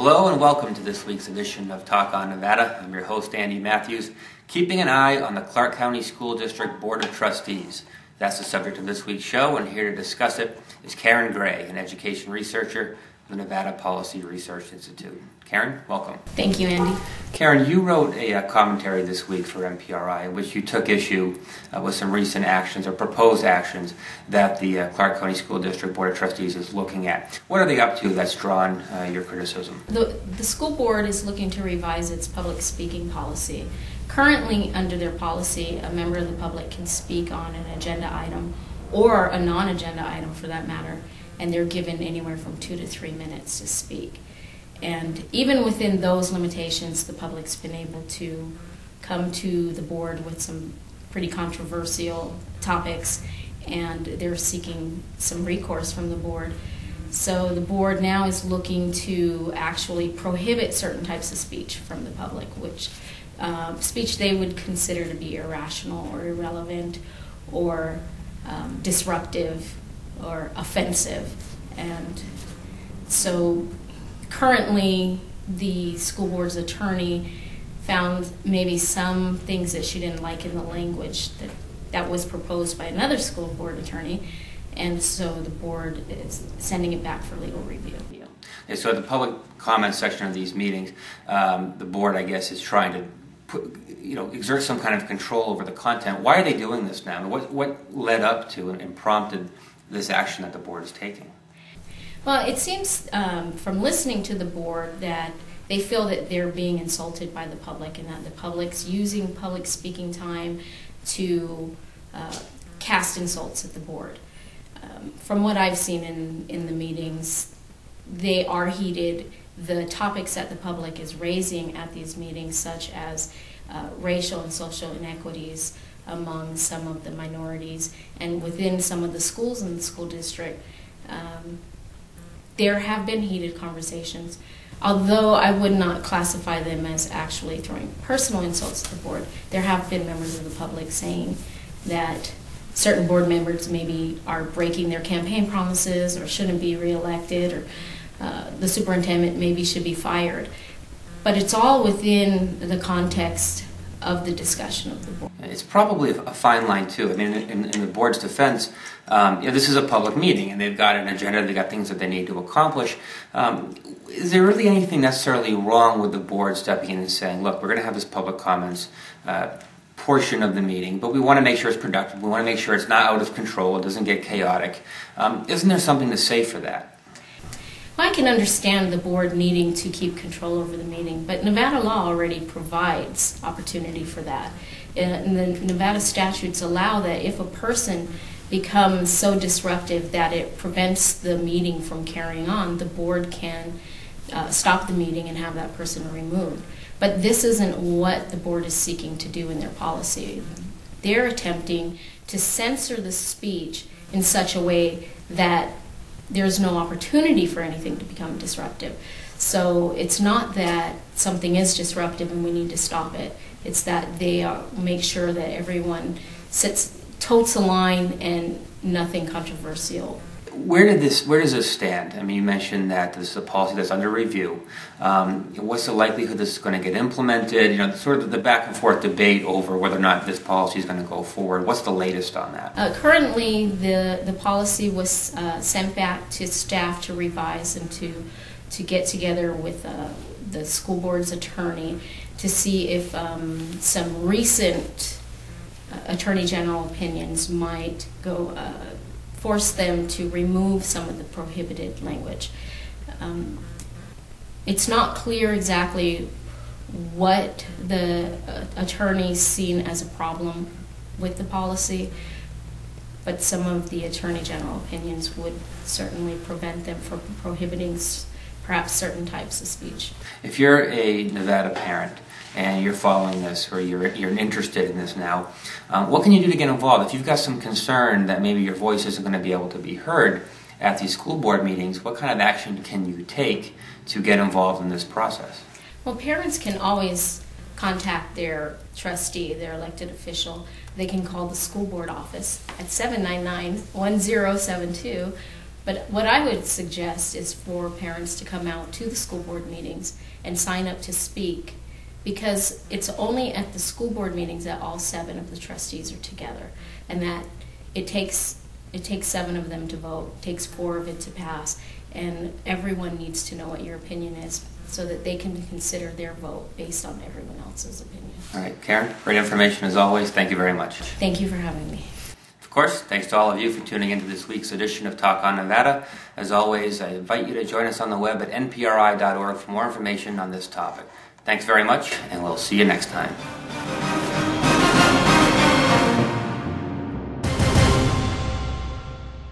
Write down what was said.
Hello and welcome to this week's edition of Talk on Nevada. I'm your host, Andy Matthews, keeping an eye on the Clark County School District Board of Trustees. That's the subject of this week's show, and here to discuss it is Karen Gray, an education researcher of the Nevada Policy Research Institute. Karen, welcome. Thank you, Andy. Karen, you wrote a commentary this week for MPRI in which you took issue with some recent actions or proposed actions that the Clark County School District Board of Trustees is looking at. What are they up to that's drawn your criticism? The school board is looking to revise its public speaking policy. Currently, under their policy, a member of the public can speak on an agenda item or a non-agenda item for that matter, and they're given anywhere from 2 to 3 minutes to speak. And even within those limitations, the public's been able to come to the board with some pretty controversial topics, and they're seeking some recourse from the board. So the board now is looking to actually prohibit certain types of speech from the public, which speech they would consider to be irrational or irrelevant or disruptive or offensive. And so currently, the school board's attorney found maybe some things that she didn't like in the language that was proposed by another school board attorney, and so the board is sending it back for legal review. Yeah, so at the public comment section of these meetings, the board, I guess, is trying to exert some kind of control over the content. Why are they doing this now? What led up to and prompted this action that the board is taking? Well, it seems from listening to the board that they feel that they're being insulted by the public and that the public's using public speaking time to cast insults at the board. From what I've seen in the meetings, they are heated. The topics that the public is raising at these meetings, such as racial and social inequities among some of the minorities and within some of the schools in the school district, there have been heated conversations. Although I would not classify them as actually throwing personal insults to the board, there have been members of the public saying that certain board members maybe are breaking their campaign promises or shouldn't be reelected, or the superintendent maybe should be fired. But it's all within the context of the discussion of the board. It's probably a fine line too. I mean, in the board's defense, this is a public meeting and they've got an agenda, they've got things that they need to accomplish. Is there really anything necessarily wrong with the board stepping in and saying, look, we're going to have this public comments portion of the meeting, but we want to make sure it's productive, we want to make sure it's not out of control, it doesn't get chaotic. Isn't there something to say for that? I can understand the board needing to keep control over the meeting, but Nevada law already provides opportunity for that. And the Nevada statutes allow that if a person becomes so disruptive that it prevents the meeting from carrying on, the board can stop the meeting and have that person removed. But this isn't what the board is seeking to do in their policy. They're attempting to censor the speech in such a way that there's no opportunity for anything to become disruptive. So it's not that something is disruptive and we need to stop it. It's that they make sure that everyone totes a line and nothing controversial. Where does this stand? I mean, you mentioned that this is a policy that's under review. What's the likelihood this is going to get implemented? Sort of the back and forth debate over whether or not this policy is going to go forward. What's the latest on that? Currently, the policy was sent back to staff to revise and to get together with the school board's attorney to see if some recent attorney general opinions might go force them to remove some of the prohibited language. It's not clear exactly what the attorneys seen as a problem with the policy, but some of the attorney general opinions would certainly prevent them from prohibiting perhaps certain types of speech. If you're a Nevada parent and you're following this or you're interested in this now, what can you do to get involved? If you've got some concern that maybe your voice isn't going to be able to be heard at these school board meetings, what kind of action can you take to get involved in this process? Well, parents can always contact their trustee, their elected official. They can call the school board office at 799-1072, But what I would suggest is for parents to come out to the school board meetings and sign up to speak, because it's only at the school board meetings that all 7 of the trustees are together, and that it takes 7 of them to vote, it takes 4 of it to pass, and everyone needs to know what your opinion is so that they can consider their vote based on everyone else's opinion. All right, Karen, great information as always. Thank you very much. Thank you for having me. Of course, thanks to all of you for tuning into this week's edition of Talk on Nevada. As always, I invite you to join us on the web at npri.org for more information on this topic. Thanks very much, and we'll see you next time.